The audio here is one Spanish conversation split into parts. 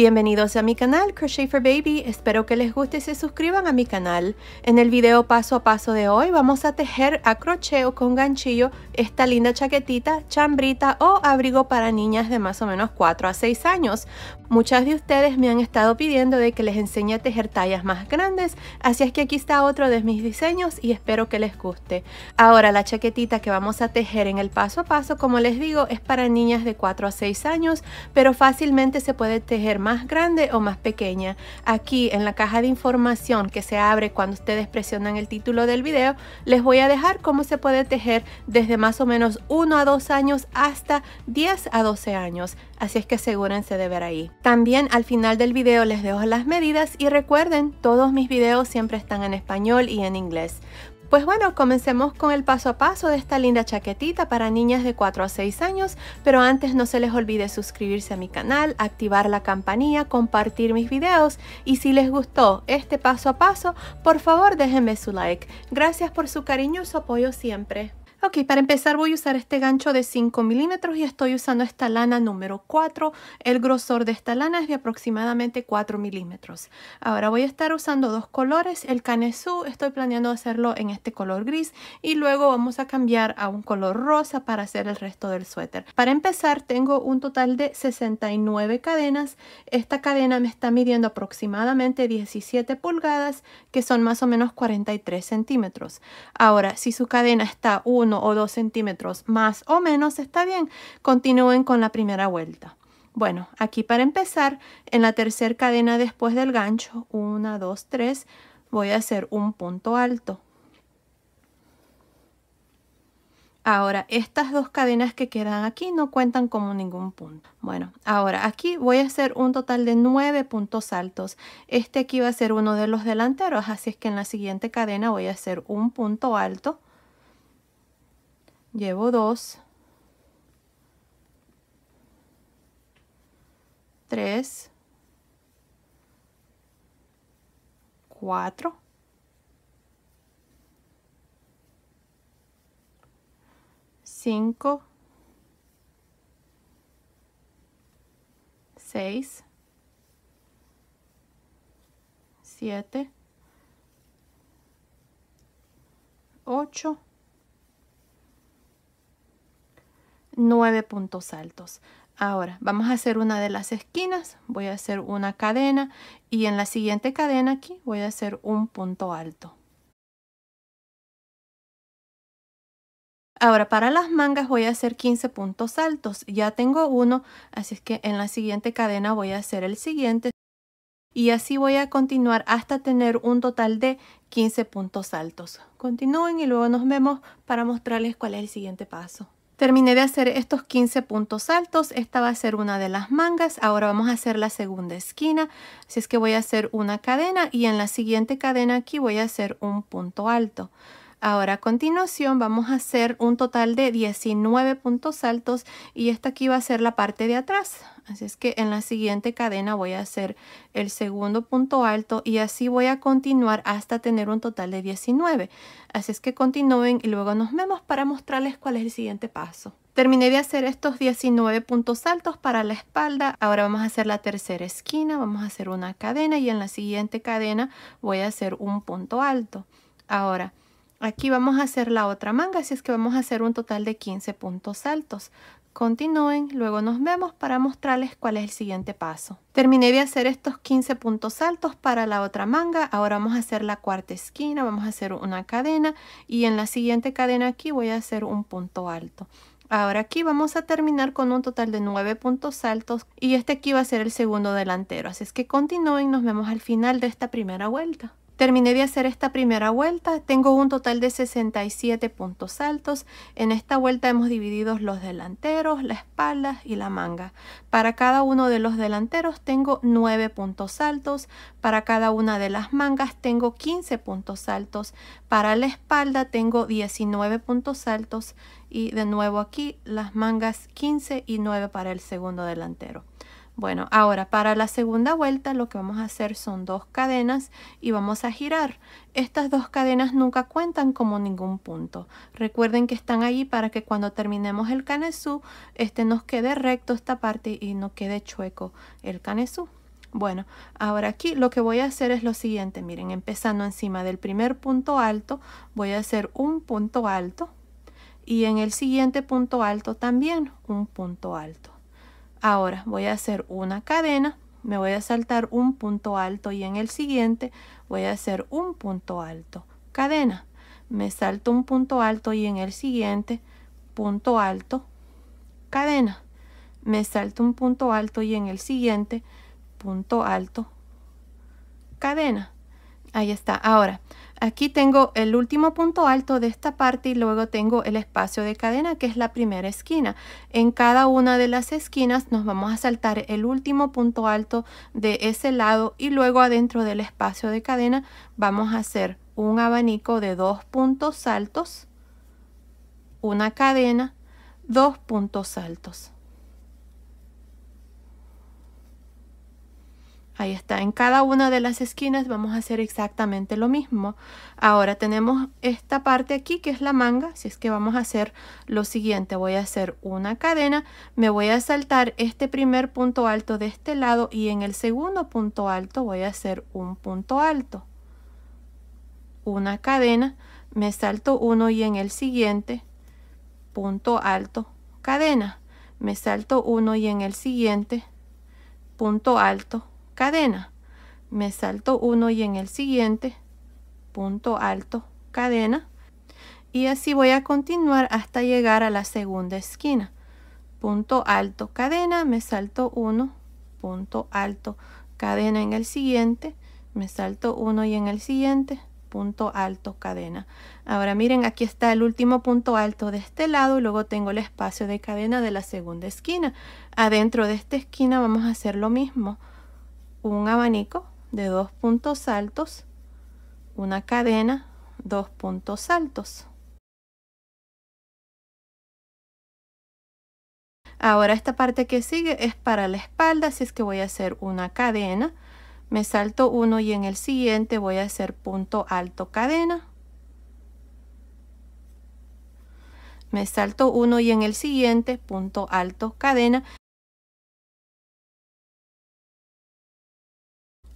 Bienvenidos a mi canal Crochet for Baby, espero que les guste y se suscriban a mi canal. En el video paso a paso de hoy vamos a tejer a crochet o con ganchillo esta linda chaquetita, chambrita o abrigo para niñas de más o menos 4 a 6 años. Muchas de ustedes me han estado pidiendo de que les enseñe a tejer tallas más grandes, así es que aquí está otro de mis diseños y espero que les guste. Ahora la chaquetita que vamos a tejer en el paso a paso, como les digo, es para niñas de 4 a 6 años, pero fácilmente se puede tejer más grande o más pequeña. Aquí en la caja de información que se abre cuando ustedes presionan el título del video, les voy a dejar cómo se puede tejer desde más o menos 1 a 2 años hasta 10 a 12 años. Así es que asegúrense de ver ahí. También al final del video les dejo las medidas y recuerden, todos mis videos siempre están en español y en inglés. Pues bueno, comencemos con el paso a paso de esta linda chaquetita para niñas de 4 a 6 años, pero antes no se les olvide suscribirse a mi canal, activar la campanilla, compartir mis videos y si les gustó este paso a paso, por favor déjenme su like. Gracias por su cariño y su apoyo siempre. Ok, para empezar voy a usar este gancho de 5 milímetros y estoy usando esta lana número 4. El grosor de esta lana es de aproximadamente 4 milímetros. Ahora voy a estar usando dos colores. El canesú estoy planeando hacerlo en este color gris y luego vamos a cambiar a un color rosa para hacer el resto del suéter. Para empezar tengo un total de 69 cadenas. Esta cadena me está midiendo aproximadamente 17 pulgadas, que son más o menos 43 centímetros. Ahora, si su cadena está 1 o 2 centímetros más o menos, está bien. Continúen con la primera vuelta. Bueno, aquí para empezar, en la tercera cadena después del gancho, 1, 2, 3, voy a hacer un punto alto. Ahora, estas dos cadenas que quedan aquí no cuentan como ningún punto. Bueno, ahora aquí voy a hacer un total de 9 puntos altos. Este aquí va a ser uno de los delanteros, así es que en la siguiente cadena voy a hacer un punto alto. Llevo 2, 3, 4, 5, 6, 7, 8, 9 puntos altos. Ahora vamos a hacer una de las esquinas, voy a hacer una cadena y en la siguiente cadena aquí voy a hacer un punto alto. Ahora para las mangas voy a hacer 15 puntos altos, ya tengo uno, así es que en la siguiente cadena voy a hacer el siguiente y así voy a continuar hasta tener un total de 15 puntos altos. Continúen y luego nos vemos para mostrarles cuál es el siguiente paso. Terminé de hacer estos 15 puntos altos, esta va a ser una de las mangas, ahora vamos a hacer la segunda esquina, así es que voy a hacer una cadena y en la siguiente cadena aquí voy a hacer un punto alto. Ahora a continuación vamos a hacer un total de 19 puntos altos y esta aquí va a ser la parte de atrás. Así es que en la siguiente cadena voy a hacer el segundo punto alto y así voy a continuar hasta tener un total de 19. Así es que continúen y luego nos vemos para mostrarles cuál es el siguiente paso. Terminé de hacer estos 19 puntos altos para la espalda. Ahora vamos a hacer la tercera esquina, vamos a hacer una cadena y en la siguiente cadena voy a hacer un punto alto. Ahora aquí vamos a hacer la otra manga, así es que vamos a hacer un total de 15 puntos altos. Continúen, luego nos vemos para mostrarles cuál es el siguiente paso. Terminé de hacer estos 15 puntos altos para la otra manga. Ahora vamos a hacer la cuarta esquina, vamos a hacer una cadena y en la siguiente cadena aquí voy a hacer un punto alto. Ahora aquí vamos a terminar con un total de 9 puntos altos y este aquí va a ser el segundo delantero. Así es que continúen, nos vemos al final de esta primera vuelta. Terminé de hacer esta primera vuelta, tengo un total de 67 puntos altos. En esta vuelta hemos dividido los delanteros, la espalda y la manga. Para cada uno de los delanteros tengo 9 puntos altos, para cada una de las mangas tengo 15 puntos altos, para la espalda tengo 19 puntos altos y de nuevo aquí las mangas 15 y 9 para el segundo delantero. Bueno, ahora para la segunda vuelta lo que vamos a hacer son dos cadenas y vamos a girar. Estas dos cadenas nunca cuentan como ningún punto. Recuerden que están allí para que cuando terminemos el canesú, nos quede recto esta parte y no quede chueco el canesú. Bueno, ahora aquí lo que voy a hacer es lo siguiente, miren, empezando encima del primer punto alto, voy a hacer un punto alto y en el siguiente punto alto también un punto alto. Ahora voy a hacer una cadena, me voy a saltar un punto alto y en el siguiente voy a hacer un punto alto, cadena, me salto un punto alto y en el siguiente punto alto, cadena, me salto un punto alto y en el siguiente punto alto, cadena. Ahí está. Ahora aquí tengo el último punto alto de esta parte y luego tengo el espacio de cadena, que es la primera esquina. En cada una de las esquinas nos vamos a saltar el último punto alto de ese lado y luego adentro del espacio de cadena vamos a hacer un abanico de 2 puntos altos, una cadena, 2 puntos altos. Ahí está, en cada una de las esquinas vamos a hacer exactamente lo mismo. Ahora tenemos esta parte aquí que es la manga, así es que vamos a hacer lo siguiente. Voy a hacer una cadena, me voy a saltar este primer punto alto de este lado y en el segundo punto alto voy a hacer un punto alto. Una cadena, me salto uno y en el siguiente punto alto, cadena. Me salto uno y en el siguiente punto alto, cadena, me salto uno y en el siguiente punto alto, cadena, y así voy a continuar hasta llegar a la segunda esquina, punto alto, cadena, me salto uno, punto alto, cadena en el siguiente, me salto uno y en el siguiente punto alto, cadena. Ahora miren, aquí está el último punto alto de este lado y luego tengo el espacio de cadena de la segunda esquina. Adentro de esta esquina vamos a hacer lo mismo, un abanico de 2 puntos altos, una cadena, 2 puntos altos. Ahora esta parte que sigue es para la espalda, así es que voy a hacer una cadena, me salto uno y en el siguiente voy a hacer punto alto, cadena, me salto uno y en el siguiente punto alto, cadena.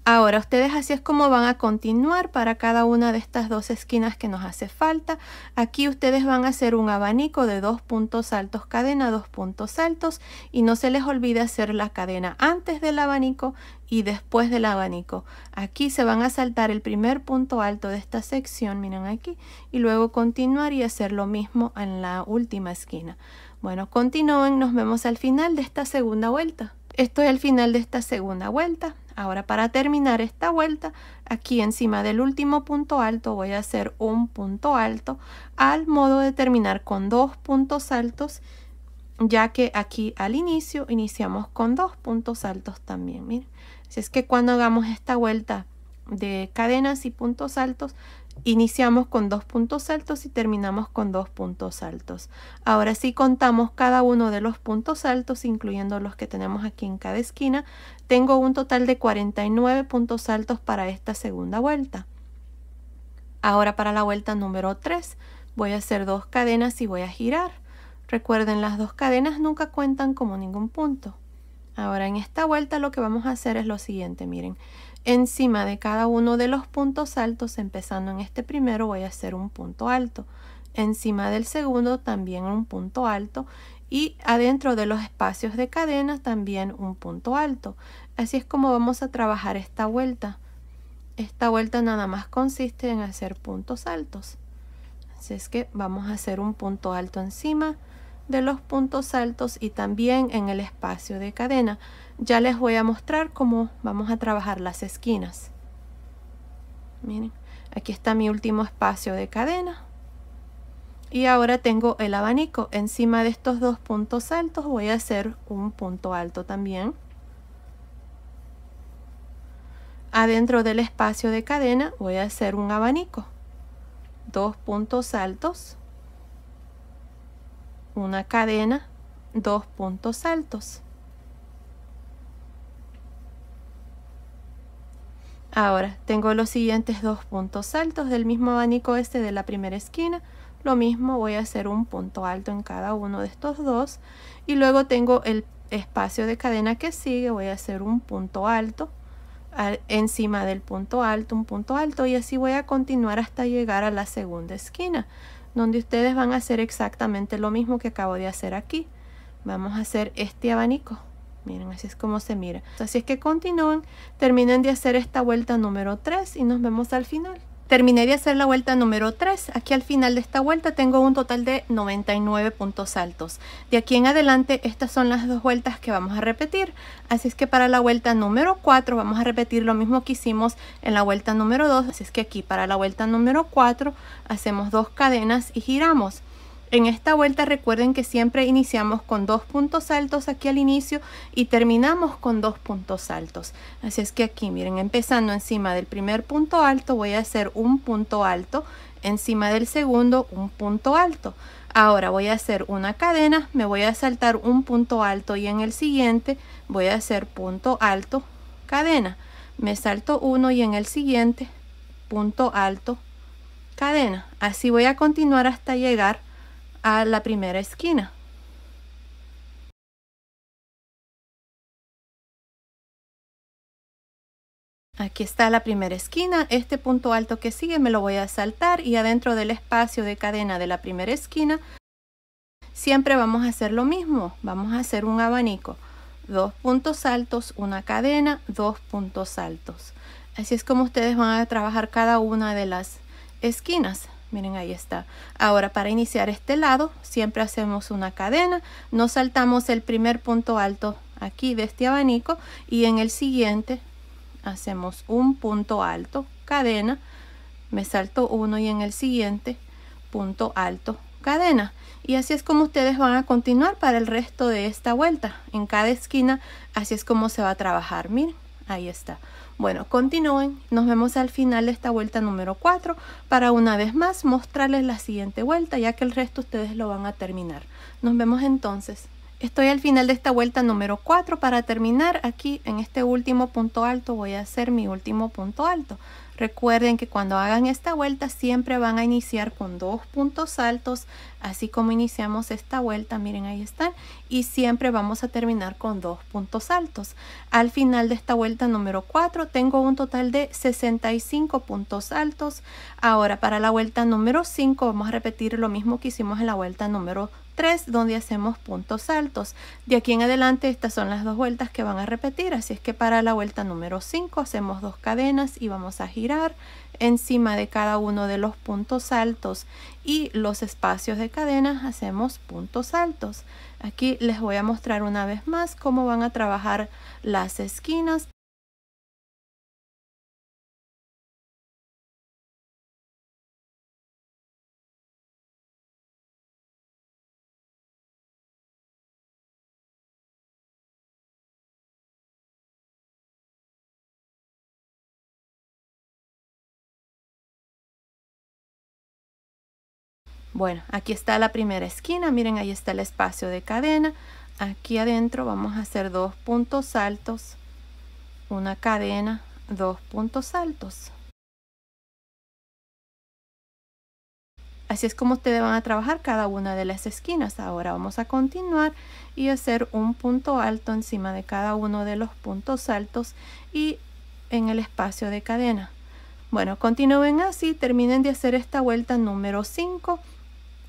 Ahora ustedes así es como van a continuar para cada una de estas dos esquinas que nos hace falta. Aquí ustedes van a hacer un abanico de 2 puntos altos, cadena, 2 puntos altos, y no se les olvide hacer la cadena antes del abanico y después del abanico. Aquí se van a saltar el primer punto alto de esta sección, miren aquí, y luego continuar y hacer lo mismo en la última esquina. Bueno, continúen, nos vemos al final de esta segunda vuelta. Esto es el final de esta segunda vuelta. Ahora para terminar esta vuelta, aquí encima del último punto alto voy a hacer un punto alto al modo de terminar con 2 puntos altos, ya que aquí al inicio iniciamos con 2 puntos altos también. Miren, así es que cuando hagamos esta vuelta de cadenas y puntos altos, iniciamos con 2 puntos altos y terminamos con 2 puntos altos. Ahora sí contamos cada uno de los puntos altos, incluyendo los que tenemos aquí en cada esquina. Tengo un total de 49 puntos altos para esta segunda vuelta. Ahora para la vuelta número 3 voy a hacer 2 cadenas y voy a girar. Recuerden, las 2 cadenas nunca cuentan como ningún punto. Ahora en esta vuelta lo que vamos a hacer es lo siguiente, miren. Encima de cada uno de los puntos altos, empezando en este primero, voy a hacer un punto alto. Encima del segundo también un punto alto y adentro de los espacios de cadena también un punto alto. Así es como vamos a trabajar esta vuelta. Esta vuelta nada más consiste en hacer puntos altos. Así es que vamos a hacer un punto alto encima de los puntos altos y también en el espacio de cadena. Ya les voy a mostrar cómo vamos a trabajar las esquinas. Miren, aquí está mi último espacio de cadena y ahora tengo el abanico. Encima de estos 2 puntos altos voy a hacer un punto alto también. Adentro del espacio de cadena voy a hacer un abanico, 2 puntos altos, una cadena, 2 puntos altos. Ahora tengo los siguientes 2 puntos altos del mismo abanico este de la primera esquina. Lo mismo, voy a hacer un punto alto en cada uno de estos dos y luego tengo el espacio de cadena que sigue. Voy a hacer un punto alto, encima del punto alto, un punto alto, y así voy a continuar hasta llegar a la segunda esquina, donde ustedes van a hacer exactamente lo mismo que acabo de hacer aquí. Vamos a hacer este abanico. Miren, así es como se mira. Así es que continúen, terminen de hacer esta vuelta número 3 y nos vemos al final. Terminé de hacer la vuelta número 3. Aquí al final de esta vuelta tengo un total de 99 puntos altos. De aquí en adelante estas son las dos vueltas que vamos a repetir. Así es que para la vuelta número 4 vamos a repetir lo mismo que hicimos en la vuelta número 2. Así es que aquí para la vuelta número 4 hacemos 2 cadenas y giramos. En esta vuelta recuerden que siempre iniciamos con 2 puntos altos aquí al inicio y terminamos con 2 puntos altos. Así es que aquí miren, empezando encima del primer punto alto voy a hacer un punto alto, encima del segundo un punto alto. Ahora voy a hacer una cadena, me voy a saltar un punto alto y en el siguiente voy a hacer punto alto, cadena. Me salto uno y en el siguiente punto alto, cadena. Así voy a continuar hasta llegar a la primera esquina. Aquí está la primera esquina. Este punto alto que sigue me lo voy a saltar y adentro del espacio de cadena de la primera esquina siempre vamos a hacer lo mismo. Vamos a hacer un abanico, 2 puntos altos, una cadena, 2 puntos altos. Así es como ustedes van a trabajar cada una de las esquinas. Miren, ahí está. Ahora para iniciar este lado siempre hacemos una cadena, nos saltamos el primer punto alto aquí de este abanico y en el siguiente hacemos un punto alto, cadena, me salto uno y en el siguiente punto alto, cadena. Y así es como ustedes van a continuar para el resto de esta vuelta. En cada esquina así es como se va a trabajar. Miren, ahí está. Bueno, continúen, nos vemos al final de esta vuelta número 4 para una vez más mostrarles la siguiente vuelta, ya que el resto ustedes lo van a terminar. Nos vemos entonces. Estoy al final de esta vuelta número 4. Para terminar aquí en este último punto alto voy a hacer mi último punto alto. Recuerden que cuando hagan esta vuelta siempre van a iniciar con 2 puntos altos, así como iniciamos esta vuelta, miren ahí están, y siempre vamos a terminar con 2 puntos altos. Al final de esta vuelta número 4 tengo un total de 65 puntos altos. Ahora para la vuelta número 5 vamos a repetir lo mismo que hicimos en la vuelta número 3, donde hacemos puntos altos. De aquí en adelante estas son las dos vueltas que van a repetir, así es que para la vuelta número 5 hacemos 2 cadenas y vamos a girar encima de cada uno de los puntos altos y los espacios de cadenas hacemos puntos altos. Aquí les voy a mostrar una vez más cómo van a trabajar las esquinas. Bueno, aquí está la primera esquina, miren ahí está el espacio de cadena. Aquí adentro vamos a hacer 2 puntos altos, una cadena, 2 puntos altos. Así es como ustedes van a trabajar cada una de las esquinas. Ahora vamos a continuar y hacer un punto alto encima de cada uno de los puntos altos y en el espacio de cadena. Bueno, continúen así, terminen de hacer esta vuelta número 5.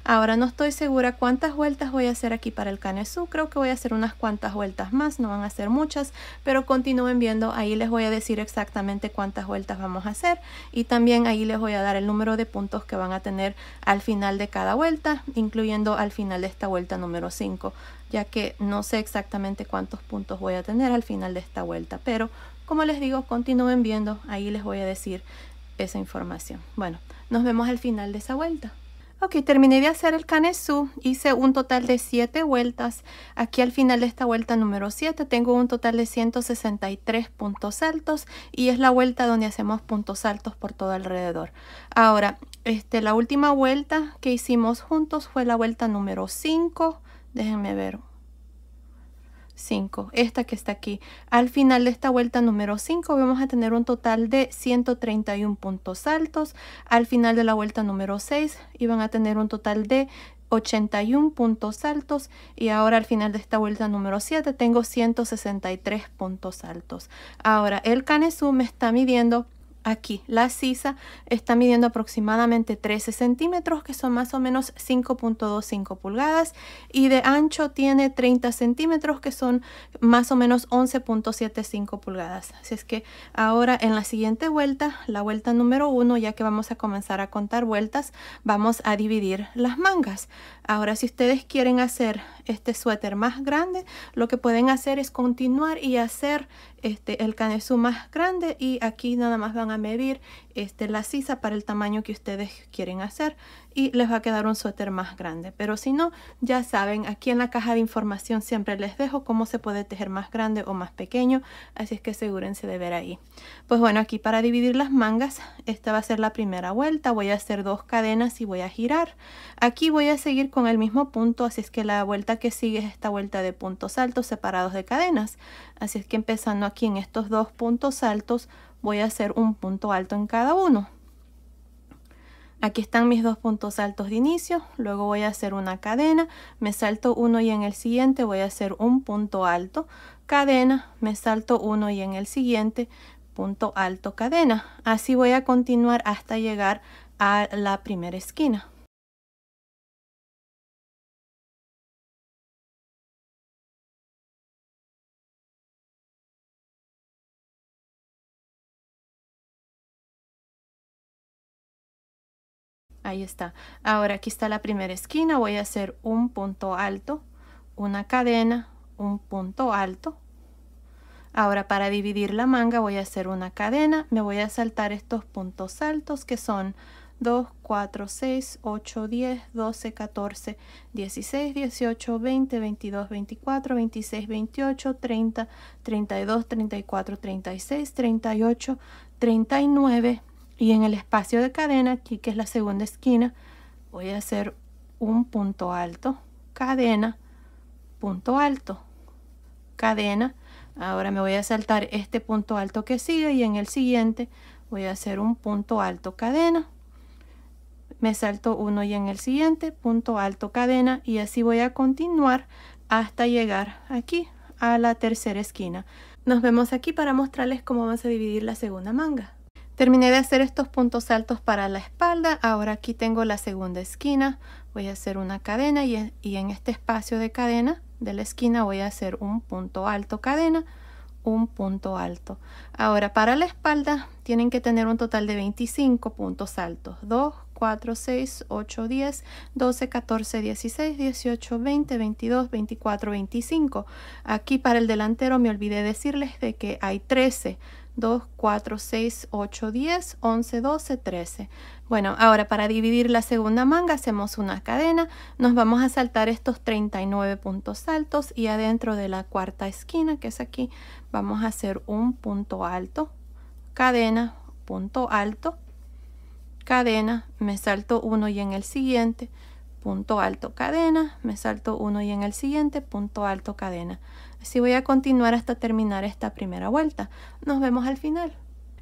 Ahora no estoy segura cuántas vueltas voy a hacer aquí para el canesú. Creo que voy a hacer unas cuantas vueltas más, no van a ser muchas, pero continúen viendo. Ahí les voy a decir exactamente cuántas vueltas vamos a hacer y también ahí les voy a dar el número de puntos que van a tener al final de cada vuelta, incluyendo al final de esta vuelta número 5, ya que no sé exactamente cuántos puntos voy a tener al final de esta vuelta, pero como les digo, continúen viendo. Ahí les voy a decir esa información. Bueno, nos vemos al final de esa vuelta. Ok, terminé de hacer el canesú, hice un total de 7 vueltas. Aquí al final de esta vuelta número 7 tengo un total de 163 puntos altos y es la vuelta donde hacemos puntos altos por todo alrededor. Ahora, la última vuelta que hicimos juntos fue la vuelta número 5. Déjenme ver. 5, esta que está aquí. Al final de esta vuelta número 5 vamos a tener un total de 131 puntos altos. Al final de la vuelta número 6 iban a tener un total de 81 puntos altos y ahora al final de esta vuelta número 7 tengo 163 puntos altos. Ahora el canesú me está midiendo aquí, la sisa está midiendo aproximadamente 13 centímetros, que son más o menos 5.25 pulgadas, y de ancho tiene 30 centímetros, que son más o menos 11.75 pulgadas. Así es que ahora en la siguiente vuelta, la vuelta número 1, ya que vamos a comenzar a contar vueltas, vamos a dividir las mangas. Ahora, si ustedes quieren hacer este suéter más grande, lo que pueden hacer es continuar y hacer el canesú más grande, y aquí nada más van a medir la sisa para el tamaño que ustedes quieren hacer y les va a quedar un suéter más grande. Pero si no, ya saben, aquí en la caja de información siempre les dejo cómo se puede tejer más grande o más pequeño, así es que asegúrense de ver ahí. Pues bueno, aquí para dividir las mangas, esta va a ser la primera vuelta. Voy a hacer 2 cadenas y voy a girar. Aquí voy a seguir con el mismo punto, así es que la vuelta que sigue es esta vuelta de puntos altos separados de cadenas. Así es que empezando aquí en estos 2 puntos altos, voy a hacer un punto alto en cada uno. Aquí están mis 2 puntos altos de inicio, luego voy a hacer una cadena, me salto uno y en el siguiente voy a hacer un punto alto, cadena, me salto uno y en el siguiente punto alto, cadena. Así voy a continuar hasta llegar a la primera esquina. Ahí está. Ahora aquí está la primera esquina. Voy a hacer un punto alto, una cadena, un punto alto. Ahora para dividir la manga voy a hacer una cadena. Me voy a saltar estos puntos altos que son 2, 4, 6, 8, 10, 12, 14, 16, 18, 20, 22, 24, 26, 28, 30, 32, 34, 36, 38, 39. Y en el espacio de cadena, aquí que es la segunda esquina, voy a hacer un punto alto, cadena, punto alto, cadena. Ahora me voy a saltar este punto alto que sigue y en el siguiente voy a hacer un punto alto, cadena. Me salto uno y en el siguiente punto alto, cadena, y así voy a continuar hasta llegar aquí a la tercera esquina. Nos vemos aquí para mostrarles cómo vamos a dividir la segunda manga. Terminé de hacer estos puntos altos para la espalda. Ahora aquí tengo la segunda esquina. Voy a hacer una cadena y en este espacio de cadena de la esquina voy a hacer un punto alto, cadena, un punto alto. Ahora para la espalda tienen que tener un total de 25 puntos altos. 2, 4, 6, 8, 10, 12, 14, 16, 18, 20, 22, 24, 25. Aquí para el delantero me olvidé decirles de que hay 13. 2, 4, 6, 8, 10, 11, 12, 13. Bueno, ahora para dividir la segunda manga hacemos una cadena. Nos vamos a saltar estos 39 puntos altos y adentro de la cuarta esquina, que es aquí, vamos a hacer un punto alto, cadena, punto alto, cadena, me salto uno y en el siguiente, punto alto, cadena, me salto uno y en el siguiente, punto alto, cadena. Así voy a continuar hasta terminar esta primera vuelta. Nos vemos al final.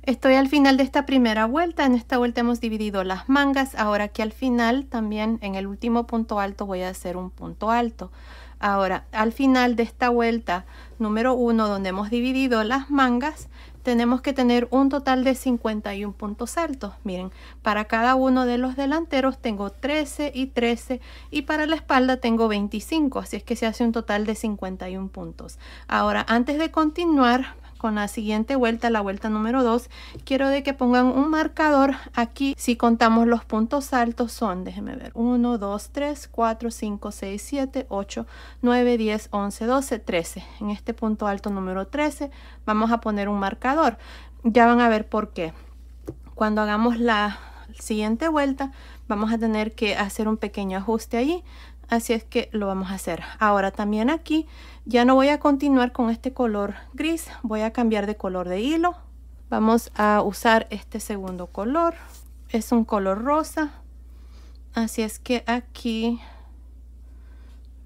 Estoy al final de esta primera vuelta. En esta vuelta hemos dividido las mangas. Ahora aquí al final también en el último punto alto voy a hacer un punto alto. Ahora al final de esta vuelta número 1, donde hemos dividido las mangas, tenemos que tener un total de 51 puntos altos. Miren, para cada uno de los delanteros tengo 13 y 13 y para la espalda tengo 25, así es que se hace un total de 51 puntos. Ahora, antes de continuar con la siguiente vuelta, la vuelta número 2, quiero de que pongan un marcador aquí. Si contamos los puntos altos son, déjenme ver, 1, 2, 3, 4, 5, 6, 7, 8, 9, 10, 11, 12, 13. En este punto alto número 13 vamos a poner un marcador. Ya van a ver por qué. Cuando hagamos la siguiente vuelta vamos a tener que hacer un pequeño ajuste allí. Así es que lo vamos a hacer. Ahora también aquí ya no voy a continuar con este color gris, voy a cambiar de color de hilo. Vamos a usar este segundo color, es un color rosa. Así es que aquí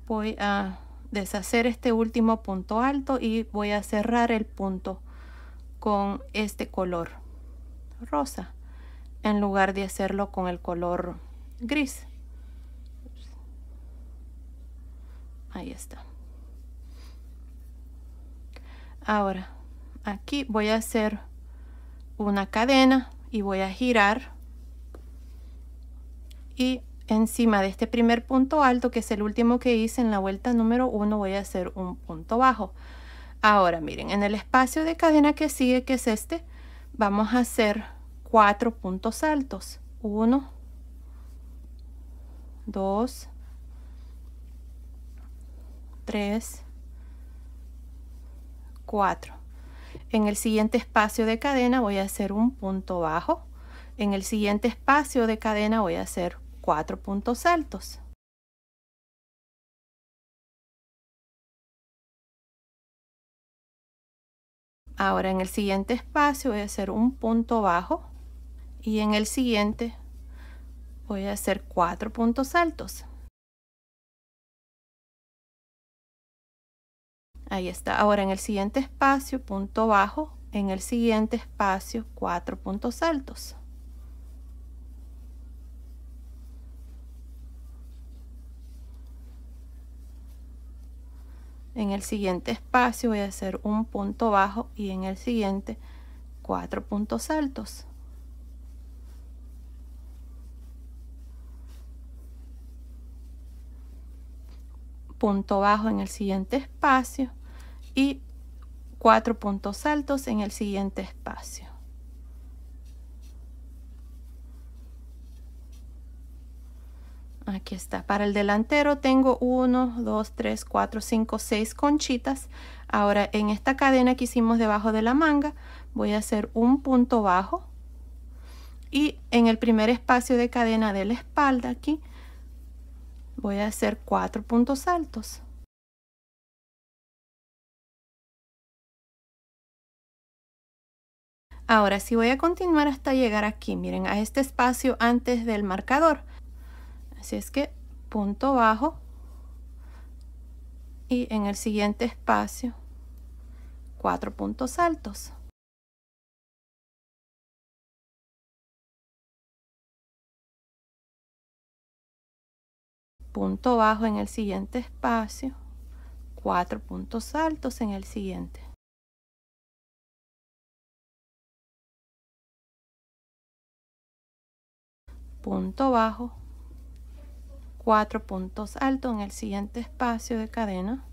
voy a deshacer este último punto alto y voy a cerrar el punto con este color rosa en lugar de hacerlo con el color gris. Ahí está. Ahora aquí voy a hacer una cadena y voy a girar, y encima de este primer punto alto, que es el último que hice en la vuelta número 1, voy a hacer un punto bajo. Ahora miren, en el espacio de cadena que sigue, que es este, vamos a hacer 4 puntos altos. 1, 2, 3, 4. En el siguiente espacio de cadena voy a hacer un punto bajo. En el siguiente espacio de cadena voy a hacer 4 puntos altos. Ahora en el siguiente espacio voy a hacer un punto bajo, y en el siguiente voy a hacer 4 puntos altos. Ahí está. Ahora en el siguiente espacio punto bajo, en el siguiente espacio 4 puntos altos. En el siguiente espacio voy a hacer un punto bajo, y en el siguiente 4 puntos altos. Punto bajo en el siguiente espacio y 4 puntos altos en el siguiente espacio. Aquí está. Para el delantero tengo 1, 2, 3, 4, 5, 6 conchitas. Ahora en esta cadena que hicimos debajo de la manga voy a hacer un punto bajo, y en el primer espacio de cadena de la espalda aquí voy a hacer 4 puntos altos. Ahora sí voy a continuar hasta llegar aquí, miren, a este espacio antes del marcador. Así es que punto bajo, y en el siguiente espacio 4 puntos altos. Punto bajo en el siguiente espacio, 4 puntos altos en el siguiente. Punto bajo, 4 puntos altos en el siguiente espacio de cadena.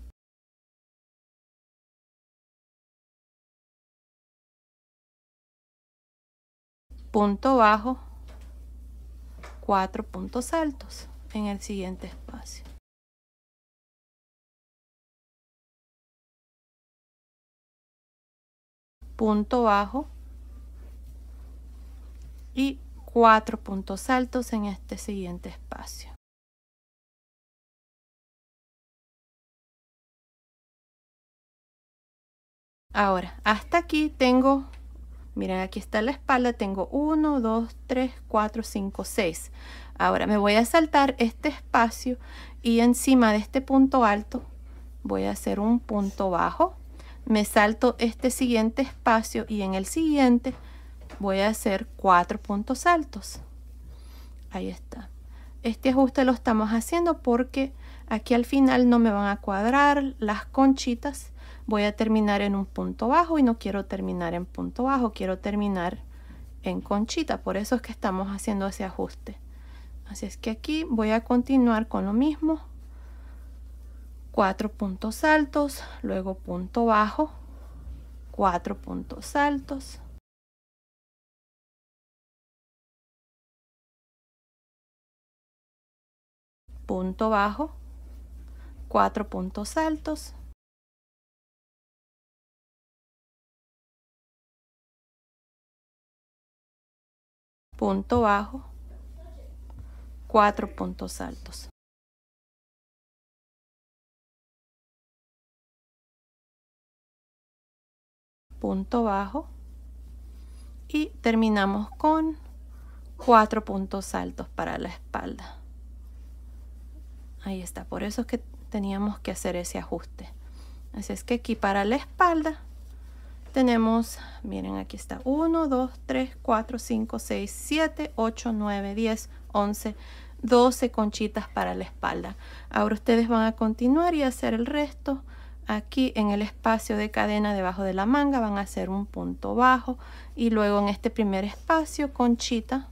Punto bajo, 4 puntos altos en el siguiente espacio. Punto bajo y 4 puntos altos en este siguiente espacio. Ahora, hasta aquí tengo, miren, aquí está la espalda, tengo 1, 2, 3, 4, 5, 6. Ahora me voy a saltar este espacio, y encima de este punto alto voy a hacer un punto bajo. Me salto este siguiente espacio, y en el siguiente voy a hacer 4 puntos altos. Ahí está. Este ajuste lo estamos haciendo porque aquí al final no me van a cuadrar las conchitas. Voy a terminar en un punto bajo, y no quiero terminar en punto bajo, quiero terminar en conchita. Por eso es que estamos haciendo ese ajuste. Así es que aquí voy a continuar con lo mismo. 4 puntos altos, luego punto bajo, 4 puntos altos, punto bajo, 4 puntos altos, punto bajo, 4 puntos altos. Punto bajo, y terminamos con 4 puntos altos para la espalda. Ahí está, por eso es que teníamos que hacer ese ajuste. Así es que aquí para la espalda tenemos, miren, aquí está 1, 2, 3, 4, 5, 6, 7, 8, 9, 10, 11, 12 conchitas para la espalda. Ahora ustedes van a continuar y hacer el resto. Aquí en el espacio de cadena debajo de la manga van a hacer un punto bajo y luego en este primer espacio conchita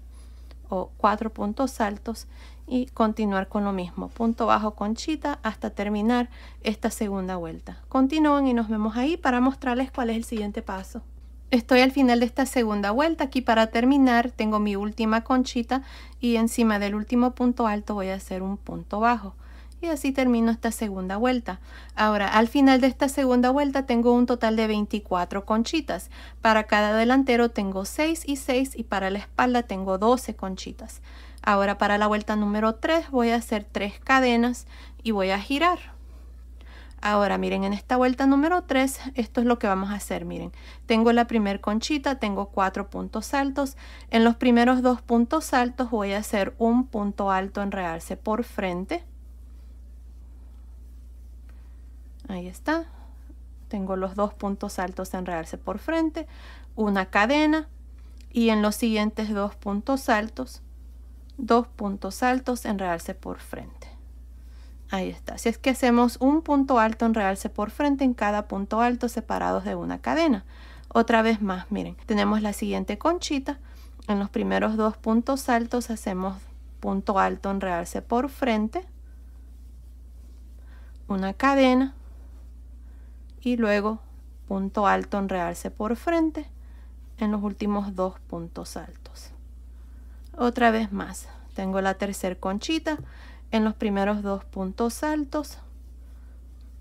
o 4 puntos altos y continuar con lo mismo, punto bajo, conchita, hasta terminar esta segunda vuelta. Continúen y nos vemos ahí para mostrarles cuál es el siguiente paso. Estoy al final de esta segunda vuelta. Aquí para terminar tengo mi última conchita y encima del último punto alto voy a hacer un punto bajo. Y así termino esta segunda vuelta. Ahora, al final de esta segunda vuelta tengo un total de 24 conchitas. Para cada delantero tengo 6 y 6 y para la espalda tengo 12 conchitas. Ahora para la vuelta número 3 voy a hacer 3 cadenas y voy a girar. Ahora miren, en esta vuelta número 3, esto es lo que vamos a hacer. Miren, tengo la primer conchita, tengo 4 puntos altos. En los primeros 2 puntos altos voy a hacer un punto alto en realce por frente. Ahí está. Tengo los 2 puntos altos en realce por frente, una cadena y en los siguientes 2 puntos altos, 2 puntos altos en realce por frente. Ahí está. Si es que hacemos un punto alto en realce por frente en cada punto alto separados de una cadena. Otra vez más, miren, tenemos la siguiente conchita. En los primeros 2 puntos altos hacemos punto alto en realce por frente, una cadena y luego punto alto en realce por frente en los últimos 2 puntos altos. Otra vez más, tengo la tercera conchita. En los primeros 2 puntos altos,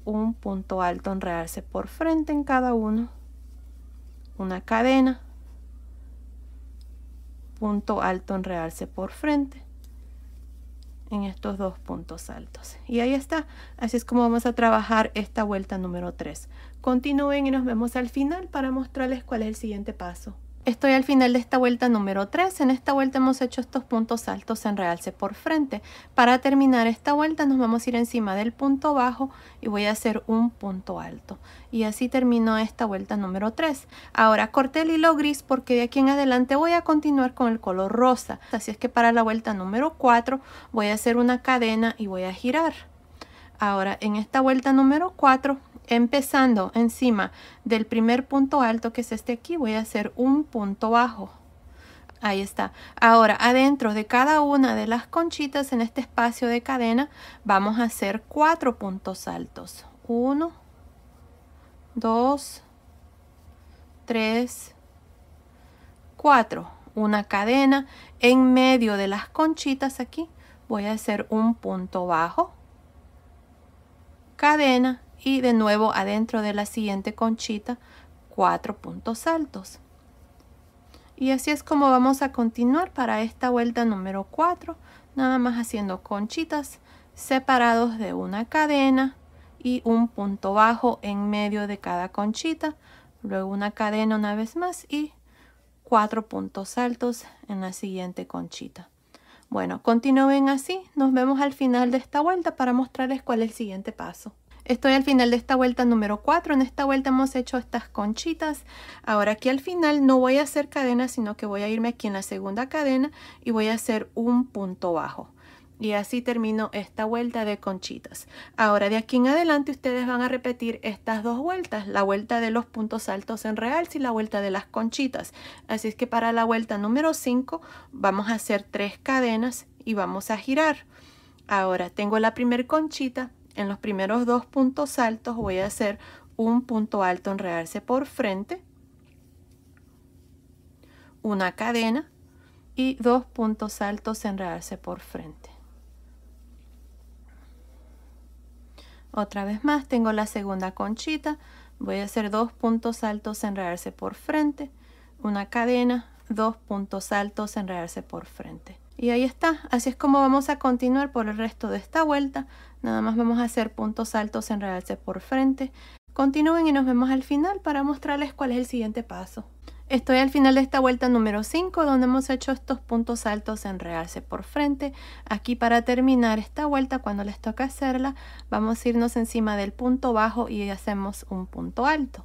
un punto alto en realce por frente en cada uno, una cadena, punto alto en realce por frente en estos 2 puntos altos. Y ahí está. Así es como vamos a trabajar esta vuelta número 3. Continúen y nos vemos al final para mostrarles cuál es el siguiente paso. Estoy al final de esta vuelta número 3. En esta vuelta hemos hecho estos puntos altos en realce por frente. Para terminar esta vuelta nos vamos a ir encima del punto bajo y voy a hacer un punto alto. Y así termino esta vuelta número 3. Ahora corté el hilo gris porque de aquí en adelante voy a continuar con el color rosa. Así es que para la vuelta número 4 voy a hacer una cadena y voy a girar. Ahora en esta vuelta número 4, empezando encima del primer punto alto, que es este aquí, voy a hacer un punto bajo. Ahí está. Ahora adentro de cada una de las conchitas en este espacio de cadena vamos a hacer 4 puntos altos. 1, 2, 3, 4. Una cadena en medio de las conchitas aquí. Voy a hacer un punto bajo, cadena y de nuevo adentro de la siguiente conchita 4 puntos altos. Y así es como vamos a continuar para esta vuelta número 4, nada más haciendo conchitas separados de una cadena y un punto bajo en medio de cada conchita, luego una cadena una vez más y 4 puntos altos en la siguiente conchita. Bueno, continúen así. Nos vemos al final de esta vuelta para mostrarles cuál es el siguiente paso. Estoy al final de esta vuelta número 4. En esta vuelta hemos hecho estas conchitas. Ahora aquí al final no voy a hacer cadena, sino que voy a irme aquí en la segunda cadena y voy a hacer un punto bajo. Y así termino esta vuelta de conchitas. Ahora de aquí en adelante ustedes van a repetir estas 2 vueltas. La vuelta de los puntos altos en realce y la vuelta de las conchitas. Así es que para la vuelta número 5 vamos a hacer 3 cadenas y vamos a girar. Ahora tengo la primer conchita. En los primeros 2 puntos altos voy a hacer un punto alto en realce por frente, una cadena y 2 puntos altos en realce por frente. Otra vez más tengo la segunda conchita, voy a hacer 2 puntos altos en realce por frente, una cadena, 2 puntos altos en realce por frente. Y ahí está. Así es como vamos a continuar por el resto de esta vuelta. Nada más vamos a hacer puntos altos en realce por frente. Continúen y nos vemos al final para mostrarles cuál es el siguiente paso. Estoy al final de esta vuelta número 5, donde hemos hecho estos puntos altos en realce por frente. Aquí para terminar esta vuelta, cuando les toca hacerla, vamos a irnos encima del punto bajo y hacemos un punto alto.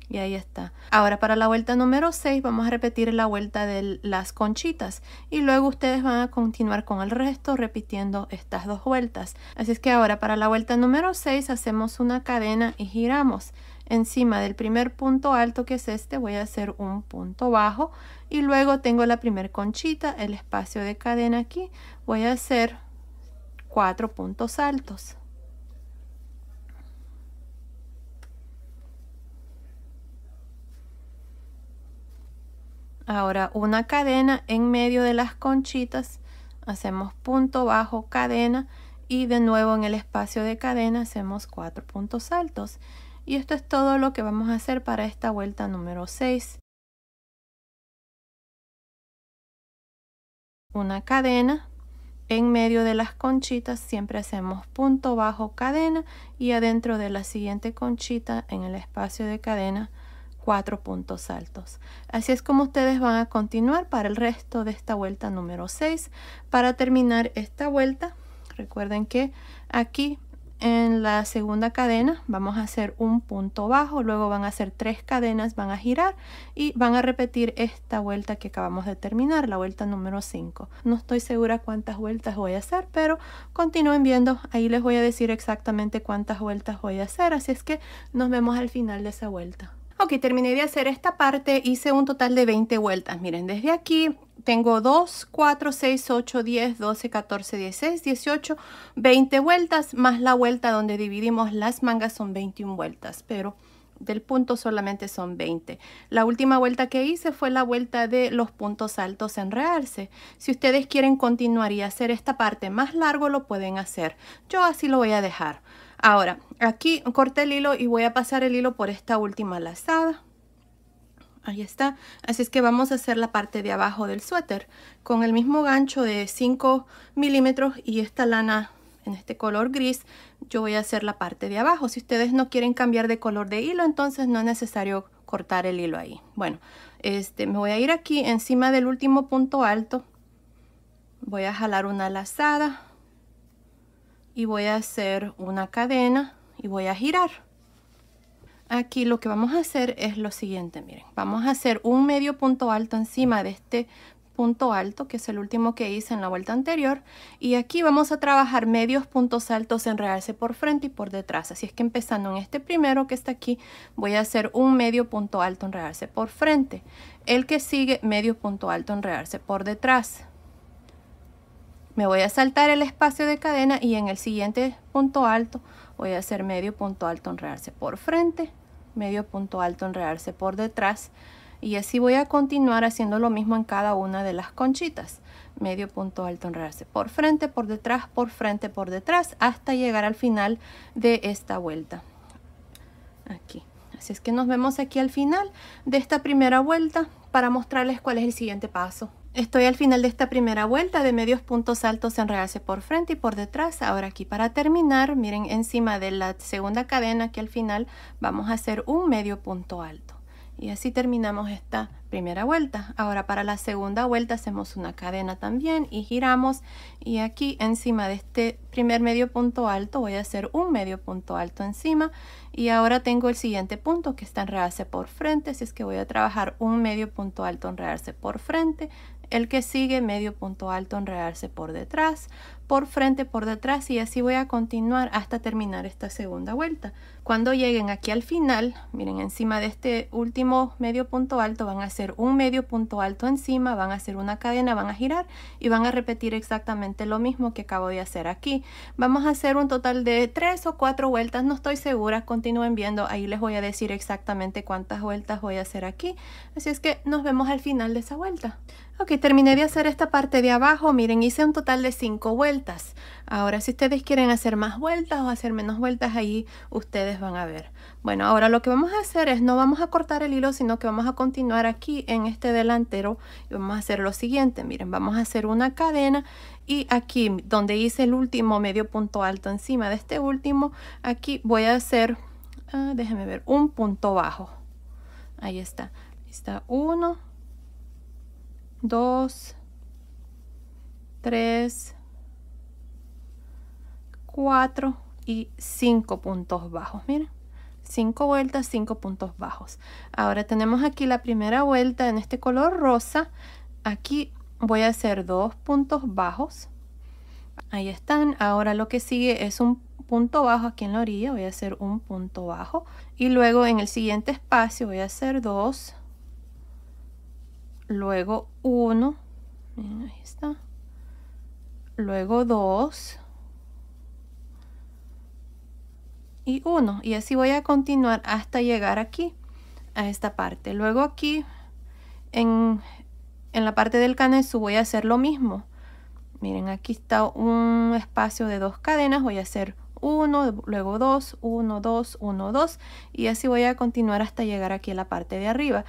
Y ahí está. Ahora para la vuelta número 6 vamos a repetir la vuelta de las conchitas y luego ustedes van a continuar con el resto repitiendo estas dos vueltas. Así es que ahora para la vuelta número 6 hacemos una cadena y giramos. Encima del primer punto alto, que es este, voy a hacer un punto bajo y luego tengo la primer conchita, el espacio de cadena aquí, voy a hacer 4 puntos altos. Ahora una cadena en medio de las conchitas, hacemos punto bajo, cadena y de nuevo en el espacio de cadena hacemos 4 puntos altos. Y esto es todo lo que vamos a hacer para esta vuelta número 6. Una cadena en medio de las conchitas, siempre hacemos punto bajo, cadena y adentro de la siguiente conchita en el espacio de cadena 4 puntos altos. Así es como ustedes van a continuar para el resto de esta vuelta número 6. Para terminar esta vuelta, recuerden que aquí en la segunda cadena vamos a hacer un punto bajo, luego van a hacer 3 cadenas, van a girar y van a repetir esta vuelta que acabamos de terminar, la vuelta número 5. No estoy segura cuántas vueltas voy a hacer, pero continúen viendo, ahí les voy a decir exactamente cuántas vueltas voy a hacer, así es que nos vemos al final de esa vuelta. Ok, terminé de hacer esta parte, hice un total de 20 vueltas. Miren, desde aquí tengo 2, 4, 6, 8, 10, 12, 14, 16, 18, 20 vueltas, más la vuelta donde dividimos las mangas son 21 vueltas, pero del punto solamente son 20. La última vuelta que hice fue la vuelta de los puntos altos en realce. Si ustedes quieren continuar y hacer esta parte más largo, lo pueden hacer. Yo así lo voy a dejar. Ahora, aquí corté el hilo y voy a pasar el hilo por esta última lazada. Ahí está. Así es que vamos a hacer la parte de abajo del suéter con el mismo gancho de 5 milímetros y esta lana en este color gris. Yo voy a hacer la parte de abajo. Si ustedes no quieren cambiar de color de hilo, entonces no es necesario cortar el hilo ahí. Bueno, me voy a ir aquí encima del último punto alto. Voy a jalar una lazada y voy a hacer una cadena y voy a girar. Aquí lo que vamos a hacer es lo siguiente, miren, vamos a hacer un medio punto alto encima de este punto alto, que es el último que hice en la vuelta anterior, y aquí vamos a trabajar medios puntos altos en realce por frente y por detrás. Así es que empezando en este primero que está aquí, voy a hacer un medio punto alto en realce por frente, el que sigue medio punto alto en realce por detrás. Me voy a saltar el espacio de cadena y en el siguiente punto alto voy a hacer medio punto alto en realce por frente, medio punto alto en realce por detrás, y así voy a continuar haciendo lo mismo en cada una de las conchitas. Medio punto alto en realce por frente, por detrás, por frente, por detrás, hasta llegar al final de esta vuelta. Aquí. Así es que nos vemos aquí al final de esta primera vuelta para mostrarles cuál es el siguiente paso. Estoy al final de esta primera vuelta de medios puntos altos en realce por frente y por detrás. Ahora aquí para terminar, miren, encima de la segunda cadena que al final vamos a hacer un medio punto alto. Y así terminamos esta primera vuelta. Ahora para la segunda vuelta hacemos una cadena también y giramos. Y aquí encima de este primer medio punto alto voy a hacer un medio punto alto encima. Y ahora tengo el siguiente punto que está en realce por frente. Así es que voy a trabajar un medio punto alto en realce por frente. El que sigue medio punto alto en realce por detrás, por frente, por detrás, y así voy a continuar hasta terminar esta segunda vuelta. Cuando lleguen aquí al final, miren, encima de este último medio punto alto van a hacer un medio punto alto encima, van a hacer una cadena, van a girar y van a repetir exactamente lo mismo que acabo de hacer aquí. Vamos a hacer un total de 3 o 4 vueltas, no estoy segura, continúen viendo, ahí les voy a decir exactamente cuántas vueltas voy a hacer aquí. Así es que nos vemos al final de esa vuelta. Ok, terminé de hacer esta parte de abajo. Miren, hice un total de 5 vueltas. Ahora, si ustedes quieren hacer más vueltas o hacer menos vueltas, ahí ustedes van a ver. Bueno, ahora lo que vamos a hacer es, no vamos a cortar el hilo, sino que vamos a continuar aquí en este delantero y vamos a hacer lo siguiente. Miren, vamos a hacer una cadena y aquí donde hice el último medio punto alto encima de este último, aquí voy a hacer, déjenme ver, un punto bajo. Ahí está. Ahí está 1, 2, 3, 4 y 5 puntos bajos. Miren, 5 vueltas, 5 puntos bajos. Ahora tenemos aquí la primera vuelta en este color rosa. Aquí voy a hacer 2 puntos bajos. Ahí están. Ahora lo que sigue es un punto bajo aquí en la orilla. Voy a hacer un punto bajo. Y luego en el siguiente espacio voy a hacer 2. Luego 1. Miren, ahí está. Luego 2. Y 1. Y así voy a continuar hasta llegar aquí, a esta parte. Luego aquí, en la parte del canesú voy a hacer lo mismo. Miren, aquí está un espacio de 2 cadenas. Voy a hacer 1, luego 2, 1, 2, 1, 2. Y así voy a continuar hasta llegar aquí a la parte de arriba.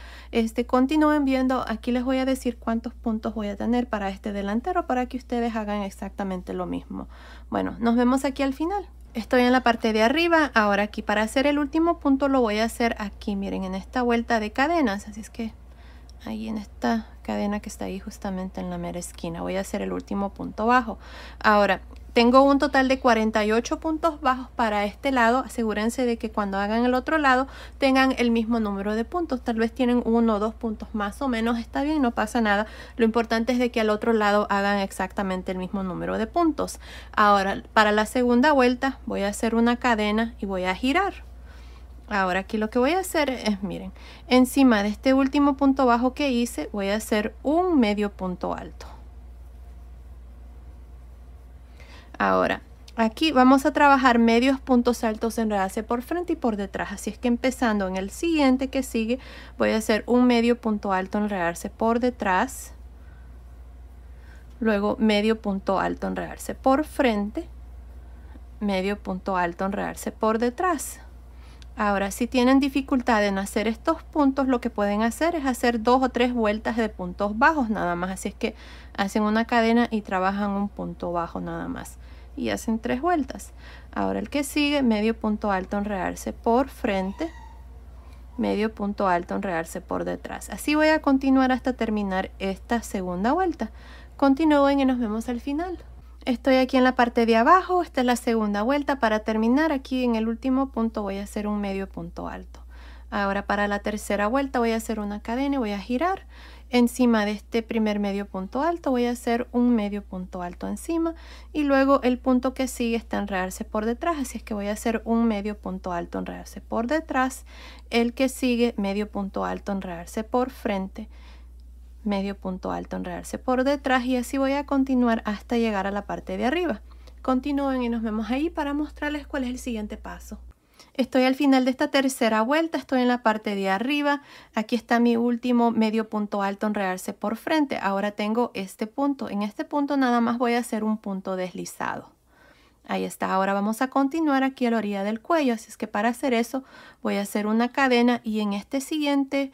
Continúen viendo. Aquí les voy a decir cuántos puntos voy a tener para este delantero para que ustedes hagan exactamente lo mismo. Bueno, nos vemos aquí al final. Estoy en la parte de arriba. Ahora aquí para hacer el último punto lo voy a hacer aquí, miren, en esta vuelta de cadenas. Así es que ahí en esta cadena que está ahí justamente en la mera esquina voy a hacer el último punto bajo. Ahora tengo un total de 48 puntos bajos para este lado. Asegúrense de que cuando hagan el otro lado tengan el mismo número de puntos. Tal vez tienen 1 o 2 puntos más o menos. Está bien, no pasa nada. Lo importante es de que al otro lado hagan exactamente el mismo número de puntos. Ahora para la segunda vuelta voy a hacer una cadena y voy a girar. Ahora aquí lo que voy a hacer es, miren, encima de este último punto bajo que hice voy a hacer un medio punto alto. Ahora aquí vamos a trabajar medios puntos altos, enredarse por frente y por detrás. Así es que empezando en el siguiente que sigue voy a hacer un medio punto alto, enredarse por detrás. Luego medio punto alto, enredarse por frente. Medio punto alto, enredarse por detrás. Ahora, si tienen dificultad en hacer estos puntos, lo que pueden hacer es hacer 2 o 3 vueltas de puntos bajos nada más. Así es que hacen una cadena y trabajan un punto bajo nada más. Y hacen 3 vueltas. Ahora el que sigue, medio punto alto, enredarse por frente. Medio punto alto, enredarse por detrás. Así voy a continuar hasta terminar esta segunda vuelta. Continúen y nos vemos al final. Estoy aquí en la parte de abajo. Esta es la segunda vuelta. Para terminar aquí en el último punto voy a hacer un medio punto alto. Ahora para la tercera vuelta voy a hacer una cadena y voy a girar. Encima de este primer medio punto alto voy a hacer un medio punto alto encima. Y luego el punto que sigue está enredarse por detrás. Así es que voy a hacer un medio punto alto, enredarse por detrás. El que sigue, medio punto alto, enredarse por frente. Medio punto alto, enredarse por detrás, y así voy a continuar hasta llegar a la parte de arriba. Continúen y nos vemos ahí para mostrarles cuál es el siguiente paso. Estoy al final de esta tercera vuelta, estoy en la parte de arriba. Aquí está mi último medio punto alto, enredarse por frente. Ahora tengo este punto. En este punto nada más voy a hacer un punto deslizado. Ahí está. Ahora vamos a continuar aquí a la orilla del cuello. Así es que para hacer eso voy a hacer una cadena, y en este siguiente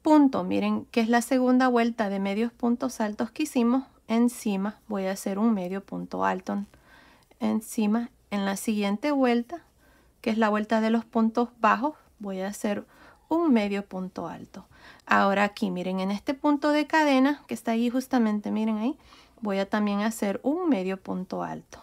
punto, miren que es la segunda vuelta de medios puntos altos que hicimos, encima voy a hacer un medio punto alto encima. En la siguiente vuelta, que es la vuelta de los puntos bajos, voy a hacer un medio punto alto. Ahora aquí, miren, en este punto de cadena que está ahí justamente, miren ahí, voy a también hacer un medio punto alto.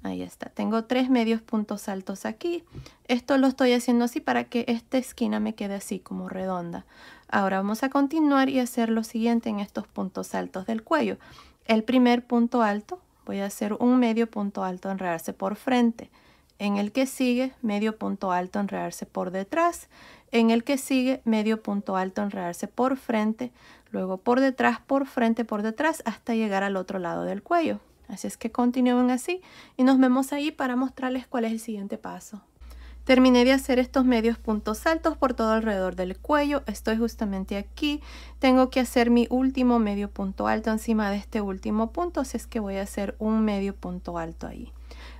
Ahí está, tengo 3 medios puntos altos aquí. Esto lo estoy haciendo así para que esta esquina me quede así como redonda. Ahora vamos a continuar y hacer lo siguiente en estos puntos altos del cuello. El primer punto alto, voy a hacer un medio punto alto, enredarse por frente. En el que sigue, medio punto alto, enredarse por detrás. En el que sigue, medio punto alto, enredarse por frente. Luego por detrás, por frente, por detrás, hasta llegar al otro lado del cuello. Así es que continúen así y nos vemos ahí para mostrarles cuál es el siguiente paso. Terminé de hacer estos medios puntos altos por todo alrededor del cuello. Estoy justamente aquí. Tengo que hacer mi último medio punto alto encima de este último punto. Así es que voy a hacer un medio punto alto ahí.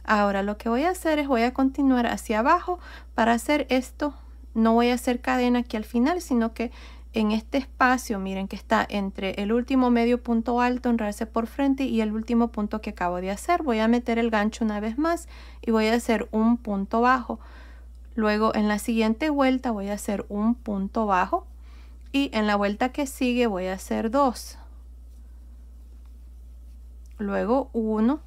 Ahora lo que voy a hacer es voy a continuar hacia abajo. Para hacer esto no voy a hacer cadena aquí al final, sino que en este espacio, miren que está entre el último medio punto alto, enredarse por frente, y el último punto que acabo de hacer. Voy a meter el gancho una vez más y voy a hacer un punto bajo. Luego en la siguiente vuelta voy a hacer un punto bajo, y en la vuelta que sigue voy a hacer 2. Luego 1,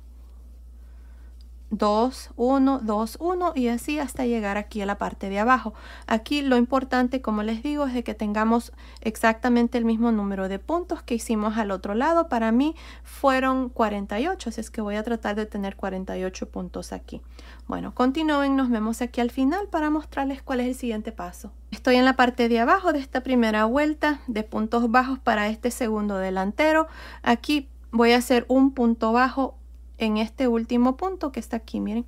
2, 1, 2, 1 y así hasta llegar aquí a la parte de abajo. Aquí lo importante, como les digo, es de que tengamos exactamente el mismo número de puntos que hicimos al otro lado. Para mí fueron 48, así es que voy a tratar de tener 48 puntos aquí. Bueno, continúen, nos vemos aquí al final para mostrarles cuál es el siguiente paso. Estoy en la parte de abajo de esta primera vuelta de puntos bajos para este segundo delantero. Aquí voy a hacer un punto bajo en este último punto que está aquí, miren.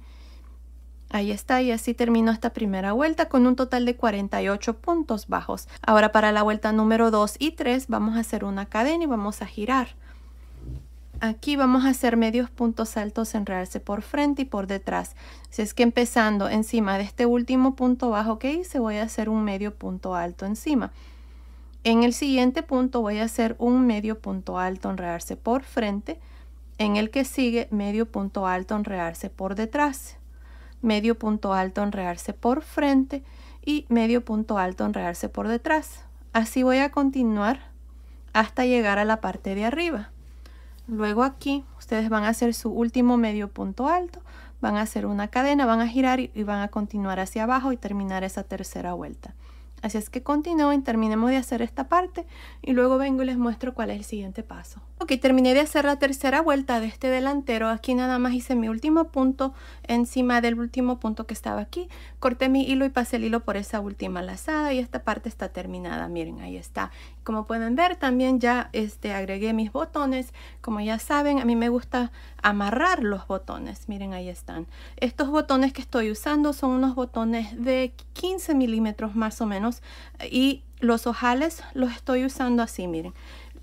Ahí está, y así termino esta primera vuelta con un total de 48 puntos bajos. Ahora para la vuelta número 2 y 3 vamos a hacer una cadena y vamos a girar. Aquí vamos a hacer medios puntos altos, enredarse por frente y por detrás. Si es que empezando encima de este último punto bajo que hice, voy a hacer un medio punto alto encima. En el siguiente punto voy a hacer un medio punto alto, enredarse por frente. En el que sigue, medio punto alto, enredarse por detrás, medio punto alto, enredarse por frente y medio punto alto, enredarse por detrás. Así voy a continuar hasta llegar a la parte de arriba. Luego aquí ustedes van a hacer su último medio punto alto, van a hacer una cadena, van a girar y van a continuar hacia abajo y terminar esa tercera vuelta. Así es que continúen, terminemos de hacer esta parte y luego vengo y les muestro cuál es el siguiente paso. Ok, terminé de hacer la tercera vuelta de este delantero. Aquí nada más hice mi último punto encima del último punto que estaba aquí. Corté mi hilo y pasé el hilo por esa última lazada y esta parte está terminada. Miren, ahí está. Como pueden ver, también ya agregué mis botones. Como ya saben, a mí me gusta amarrar los botones. Miren, ahí están. Estos botones que estoy usando son unos botones de 15 milímetros más o menos. Y los ojales los estoy usando así, miren.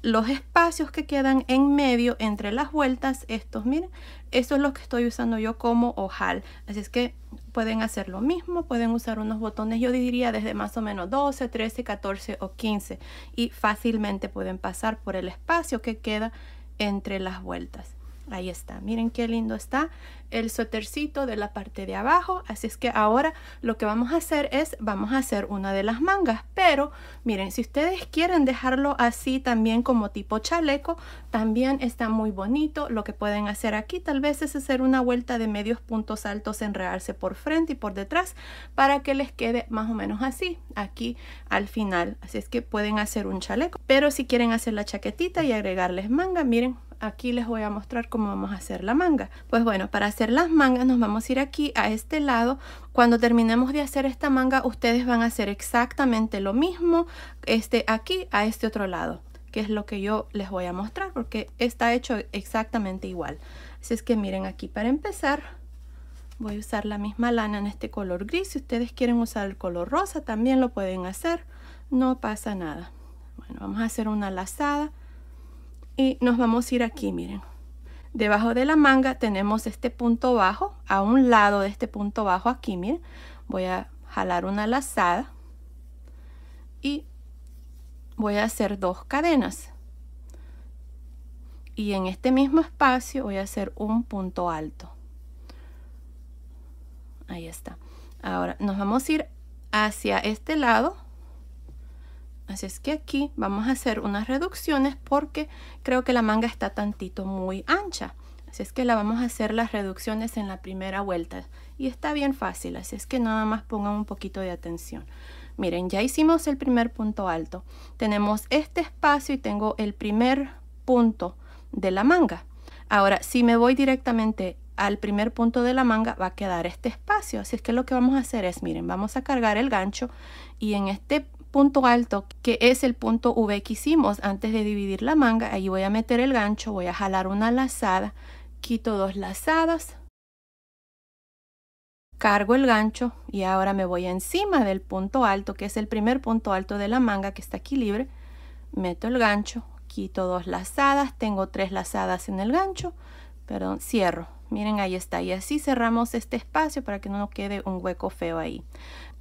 Los espacios que quedan en medio entre las vueltas, estos, miren, eso es lo que estoy usando yo como ojal. Así es que pueden hacer lo mismo, pueden usar unos botones, yo diría desde más o menos 12, 13, 14 o 15 y fácilmente pueden pasar por el espacio que queda entre las vueltas. Ahí está, miren qué lindo está el suétercito de la parte de abajo. Así es que ahora lo que vamos a hacer es, vamos a hacer una de las mangas. Pero miren, si ustedes quieren dejarlo así también como tipo chaleco, también está muy bonito. Lo que pueden hacer aquí tal vez es hacer una vuelta de medios puntos altos, enredarse por frente y por detrás para que les quede más o menos así, aquí al final. Así es que pueden hacer un chaleco. Pero si quieren hacer la chaquetita y agregarles manga, miren, aquí les voy a mostrar cómo vamos a hacer la manga. Pues bueno, para hacer las mangas nos vamos a ir aquí a este lado. Cuando terminemos de hacer esta manga, ustedes van a hacer exactamente lo mismo aquí a este otro lado, que es lo que yo les voy a mostrar porque está hecho exactamente igual. Así es que miren, aquí para empezar voy a usar la misma lana en este color gris. Si ustedes quieren usar el color rosa también lo pueden hacer, no pasa nada. Bueno, vamos a hacer una lazada y nos vamos a ir aquí, miren. Debajo de la manga tenemos este punto bajo. A un lado de este punto bajo aquí, miren, voy a jalar una lazada y voy a hacer 2 cadenas. Y en este mismo espacio voy a hacer un punto alto. Ahí está. Ahora nos vamos a ir hacia este lado. Así es que aquí vamos a hacer unas reducciones porque creo que la manga está tantito muy ancha. Así es que la vamos a hacer las reducciones en la primera vuelta. Y está bien fácil, así es que nada más pongan un poquito de atención. Miren, ya hicimos el primer punto alto. Tenemos este espacio y tengo el primer punto de la manga. Ahora, si me voy directamente al primer punto de la manga, va a quedar este espacio. Así es que lo que vamos a hacer es, miren, vamos a cargar el gancho y en este punto alto, que es el punto V que hicimos antes de dividir la manga, ahí voy a meter el gancho, voy a jalar una lazada, quito 2 lazadas, cargo el gancho y ahora me voy encima del punto alto, que es el primer punto alto de la manga que está aquí libre, meto el gancho, quito 2 lazadas, tengo 3 lazadas en el gancho, perdón, cierro. Miren, ahí está. Y así cerramos este espacio para que no nos quede un hueco feo ahí.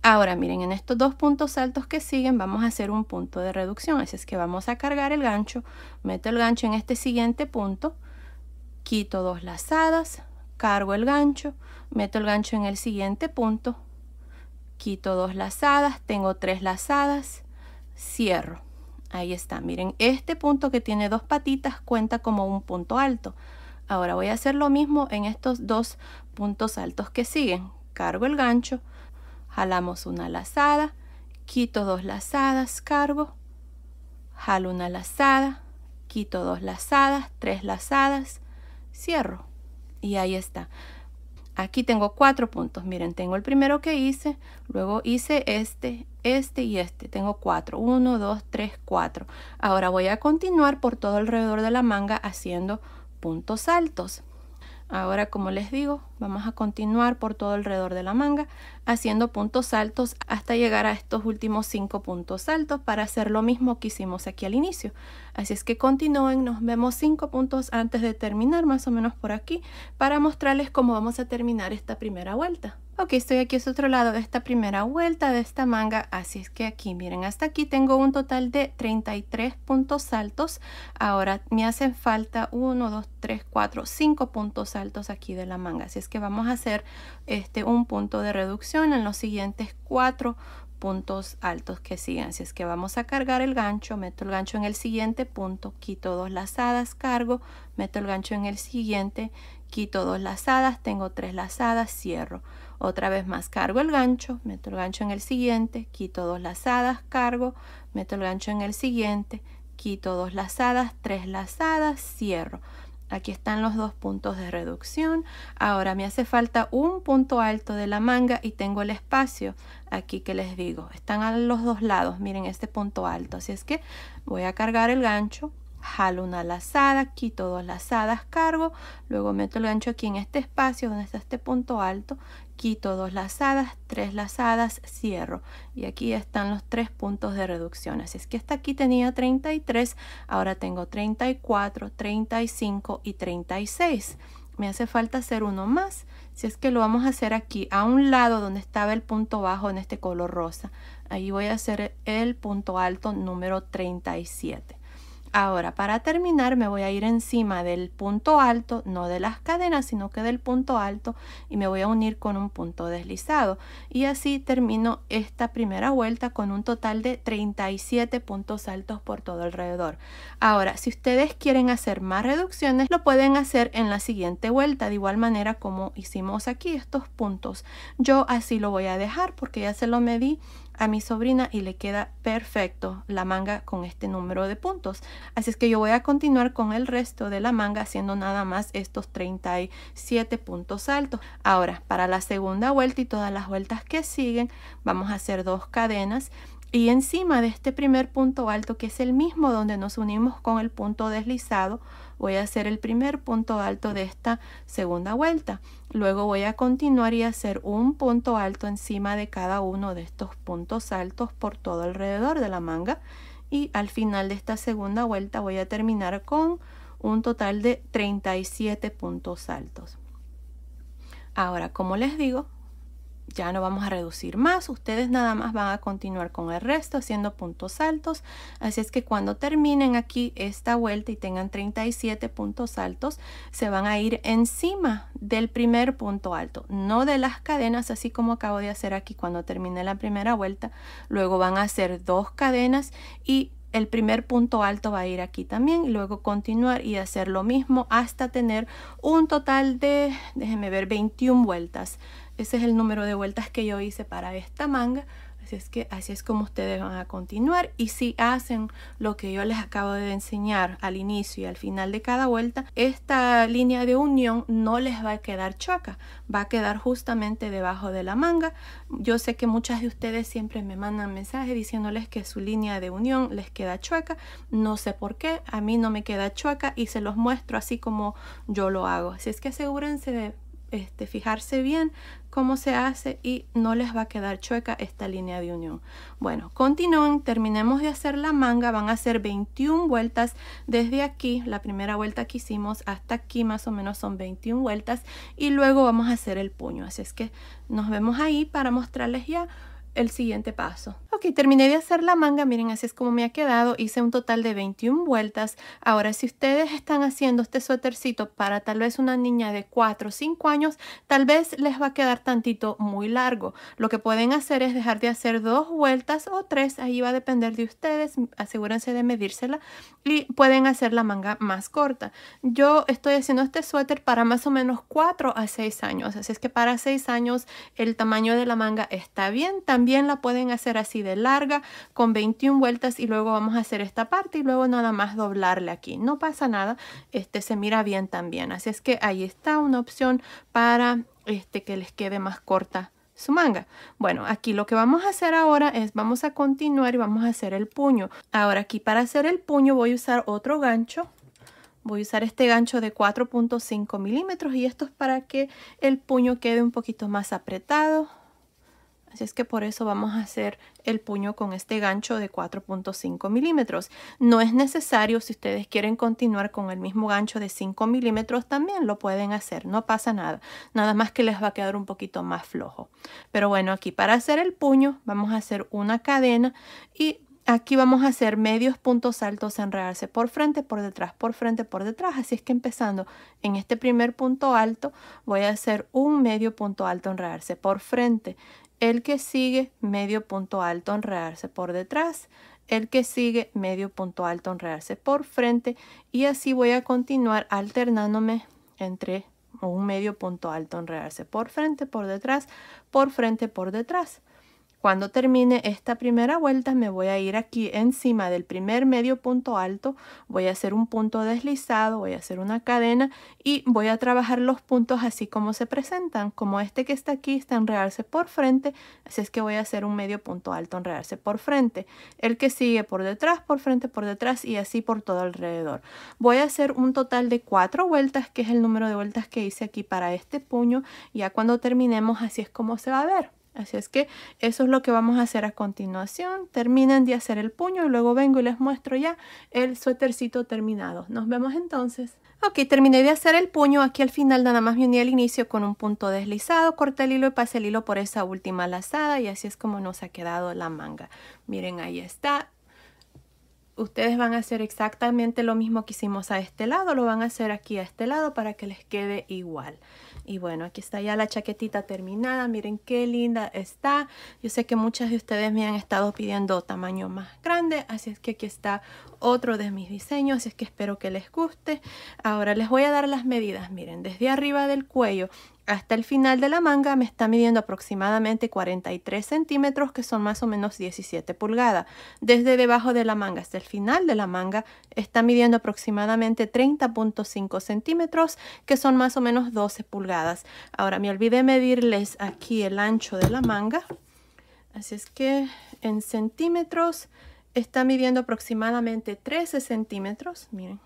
Ahora, miren, en estos 2 puntos altos que siguen vamos a hacer un punto de reducción. Así es que vamos a cargar el gancho, meto el gancho en este siguiente punto, quito 2 lazadas, cargo el gancho, meto el gancho en el siguiente punto, quito 2 lazadas, tengo 3 lazadas, cierro. Ahí está. Miren, este punto que tiene 2 patitas cuenta como un punto alto. Ahora voy a hacer lo mismo en estos dos puntos altos que siguen. Cargo el gancho, jalamos una lazada, quito 2 lazadas, cargo, jalo una lazada, quito 2 lazadas, 3 lazadas, cierro y ahí está. Aquí tengo 4 puntos. Miren, tengo el primero que hice, luego hice este y este. Tengo 4. 1, 2, 3, 4. Ahora voy a continuar por todo alrededor de la manga haciendo puntos altos. Ahora, como les digo, vamos a continuar por todo alrededor de la manga haciendo puntos altos hasta llegar a estos últimos 5 puntos altos para hacer lo mismo que hicimos aquí al inicio. Así es que continúen, nos vemos 5 puntos antes de terminar, más o menos por aquí, para mostrarles cómo vamos a terminar esta primera vuelta. Ok, estoy aquí a otro lado de esta primera vuelta de esta manga, así es que aquí, miren, hasta aquí tengo un total de 33 puntos altos. Ahora me hacen falta 1, 2, 3, 4, 5 puntos altos aquí de la manga, así es que vamos a hacer un punto de reducción en los siguientes 4 puntos altos que sigan. Así es que vamos a cargar el gancho, meto el gancho en el siguiente punto, quito 2 lazadas, cargo, meto el gancho en el siguiente, quito 2 lazadas, tengo 3 lazadas, cierro. Otra vez más, cargo el gancho, meto el gancho en el siguiente, quito 2 lazadas, cargo, meto el gancho en el siguiente, quito 2 lazadas, 3 lazadas, cierro. Aquí están los 2 puntos de reducción. Ahora me hace falta un punto alto de la manga y tengo el espacio aquí que les digo. Están a los dos lados, miren este punto alto. Así es que voy a cargar el gancho, jalo una lazada, quito 2 lazadas, cargo, luego meto el gancho aquí en este espacio donde está este punto alto, quito 2 lazadas, 3 lazadas, cierro y aquí están los 3 puntos de reducción. Así es que hasta aquí tenía 33, ahora tengo 34, 35 y 36. Me hace falta hacer uno más, si es que lo vamos a hacer aquí a un lado donde estaba el punto bajo en este color rosa. Ahí voy a hacer el punto alto número 37. Ahora, para terminar, me voy a ir encima del punto alto, no de las cadenas, sino que del punto alto, y me voy a unir con un punto deslizado. Y así termino esta primera vuelta con un total de 37 puntos altos por todo alrededor. Ahora, si ustedes quieren hacer más reducciones, lo pueden hacer en la siguiente vuelta, de igual manera como hicimos aquí estos puntos. Yo así lo voy a dejar porque ya se lo medí a mi sobrina y le queda perfecto la manga con este número de puntos. Así es que yo voy a continuar con el resto de la manga haciendo nada más estos 37 puntos altos. Ahora, para la segunda vuelta y todas las vueltas que siguen, vamos a hacer 2 cadenas. Y encima de este primer punto alto, que es el mismo donde nos unimos con el punto deslizado, voy a hacer el primer punto alto de esta segunda vuelta. Luego voy a continuar y hacer un punto alto encima de cada uno de estos puntos altos por todo alrededor de la manga. Y al final de esta segunda vuelta voy a terminar con un total de 37 puntos altos. Ahora, como les digo, ya no vamos a reducir más, ustedes nada más van a continuar con el resto haciendo puntos altos. Así es que cuando terminen aquí esta vuelta y tengan 37 puntos altos, se van a ir encima del primer punto alto, no de las cadenas, así como acabo de hacer aquí cuando terminé la primera vuelta. Luego van a hacer 2 cadenas y el primer punto alto va a ir aquí también, y luego continuar y hacer lo mismo hasta tener un total de, déjenme ver, 21 vueltas. Ese es el número de vueltas que yo hice para esta manga. Así es que así es como ustedes van a continuar. Y si hacen lo que yo les acabo de enseñar al inicio y al final de cada vuelta, esta línea de unión no les va a quedar chueca. Va a quedar justamente debajo de la manga. Yo sé que muchas de ustedes siempre me mandan mensajes diciéndoles que su línea de unión les queda chueca. No sé por qué. A mí no me queda chueca y se los muestro así como yo lo hago. Así es que asegúrense de fijarse bien cómo se hace y no les va a quedar chueca esta línea de unión. Bueno, continúen, terminemos de hacer la manga, van a hacer 21 vueltas desde aquí, la primera vuelta que hicimos hasta aquí más o menos son 21 vueltas y luego vamos a hacer el puño. Así es que nos vemos ahí para mostrarles ya el siguiente paso. Ok, terminé de hacer la manga, miren, así es como me ha quedado, hice un total de 21 vueltas. Ahora, si ustedes están haciendo este suétercito para tal vez una niña de 4 o 5 años, tal vez les va a quedar tantito muy largo. Lo que pueden hacer es dejar de hacer 2 vueltas o 3, ahí va a depender de ustedes, asegúrense de medírsela y pueden hacer la manga más corta. Yo estoy haciendo este suéter para más o menos 4 a 6 años, así es que para 6 años el tamaño de la manga está bien. También la pueden hacer así de larga con 21 vueltas y luego vamos a hacer esta parte y luego nada más doblarle aquí. No pasa nada, se mira bien también. Así es que ahí está una opción para que les quede más corta su manga. Bueno, aquí lo que vamos a hacer ahora es vamos a continuar y vamos a hacer el puño. Ahora aquí para hacer el puño voy a usar otro gancho. Voy a usar este gancho de 4.5 milímetros y esto es para que el puño quede un poquito más apretado. Así es que por eso vamos a hacer el puño con este gancho de 4.5 milímetros. No es necesario, si ustedes quieren continuar con el mismo gancho de 5 milímetros, también lo pueden hacer, no pasa nada. Nada más que les va a quedar un poquito más flojo. Pero bueno, aquí para hacer el puño vamos a hacer una cadena y aquí vamos a hacer medios puntos altos, enredarse por frente, por detrás, por frente, por detrás. Así es que empezando en este primer punto alto, voy a hacer un medio punto alto, enredarse por frente. El que sigue, medio punto alto, enredarse por detrás. El que sigue, medio punto alto, enredarse por frente. Y así voy a continuar alternándome entre un medio punto alto, enredarse por frente, por detrás, por frente, por detrás. Cuando termine esta primera vuelta me voy a ir aquí encima del primer medio punto alto, voy a hacer un punto deslizado, voy a hacer una cadena y voy a trabajar los puntos así como se presentan. Como este que está aquí está enredarse por frente, así es que voy a hacer un medio punto alto, enredarse por frente. El que sigue por detrás, por frente, por detrás y así por todo alrededor. Voy a hacer un total de 4 vueltas, que es el número de vueltas que hice aquí para este puño. Ya cuando terminemos así es como se va a ver. Así es que eso es lo que vamos a hacer a continuación. Terminen de hacer el puño y luego vengo y les muestro ya el suétercito terminado. Nos vemos entonces. Ok, terminé de hacer el puño. Aquí al final nada más me uní al inicio con un punto deslizado. Corté el hilo y pasé el hilo por esa última lazada y así es como nos ha quedado la manga. Miren, ahí está. Ustedes van a hacer exactamente lo mismo que hicimos a este lado, lo van a hacer aquí a este lado para que les quede igual. Y bueno, aquí está ya la chaquetita terminada, miren qué linda está. Yo sé que muchas de ustedes me han estado pidiendo tamaño más grande, así es que aquí está otro de mis diseños, así es que espero que les guste. Ahora les voy a dar las medidas, miren, desde arriba del cuello hasta el final de la manga me está midiendo aproximadamente 43 centímetros, que son más o menos 17 pulgadas. Desde debajo de la manga hasta el final de la manga está midiendo aproximadamente 30.5 centímetros, que son más o menos 12 pulgadas. Ahora me olvidé medirles aquí el ancho de la manga, así es que en centímetros está midiendo aproximadamente 13 centímetros, miren.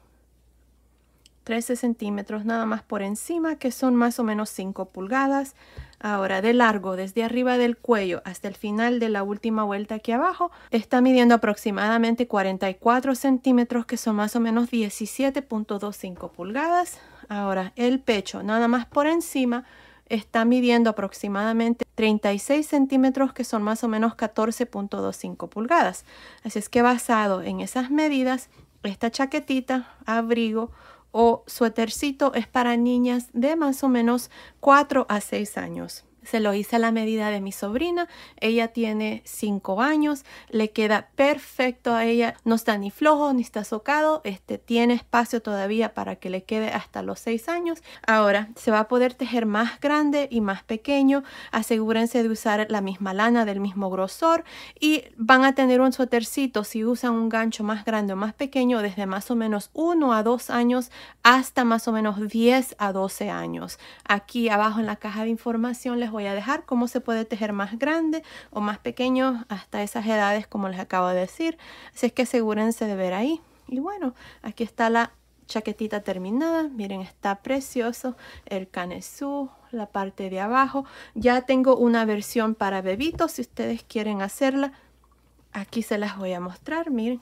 13 centímetros nada más por encima, que son más o menos 5 pulgadas. Ahora de largo, desde arriba del cuello hasta el final de la última vuelta aquí abajo, está midiendo aproximadamente 44 centímetros, que son más o menos 17.25 pulgadas. Ahora el pecho, nada más por encima, está midiendo aproximadamente 36 centímetros, que son más o menos 14.25 pulgadas. Así es que basado en esas medidas, esta chaquetita, abrigo o suétercito es para niñas de más o menos 4 a 6 años. Se lo hice a la medida de mi sobrina. Ella tiene 5 años. Le queda perfecto a ella. No está ni flojo ni está socado. Tiene espacio todavía para que le quede hasta los 6 años. Ahora se va a poder tejer más grande y más pequeño. Asegúrense de usar la misma lana del mismo grosor. Y van a tener un suétercito si usan un gancho más grande o más pequeño desde más o menos 1 a 2 años hasta más o menos 10 a 12 años. Aquí abajo en la caja de información les voy a dejar cómo se puede tejer más grande o más pequeño hasta esas edades, como les acabo de decir. Así es que asegúrense de ver ahí. Y bueno, aquí está la chaquetita terminada. Miren, está precioso el canesú, la parte de abajo. Ya tengo una versión para bebitos si ustedes quieren hacerla. Aquí se las voy a mostrar, miren.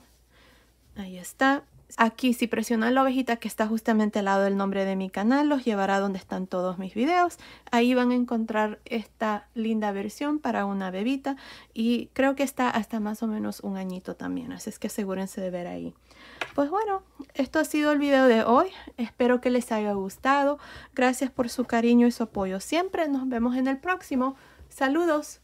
Ahí está. Aquí si presionan la ovejita que está justamente al lado del nombre de mi canal, los llevará donde están todos mis videos. Ahí van a encontrar esta linda versión para una bebita y creo que está hasta más o menos un añito también, así es que asegúrense de ver ahí. Pues bueno, esto ha sido el video de hoy. Espero que les haya gustado. Gracias por su cariño y su apoyo siempre. Nos vemos en el próximo. Saludos.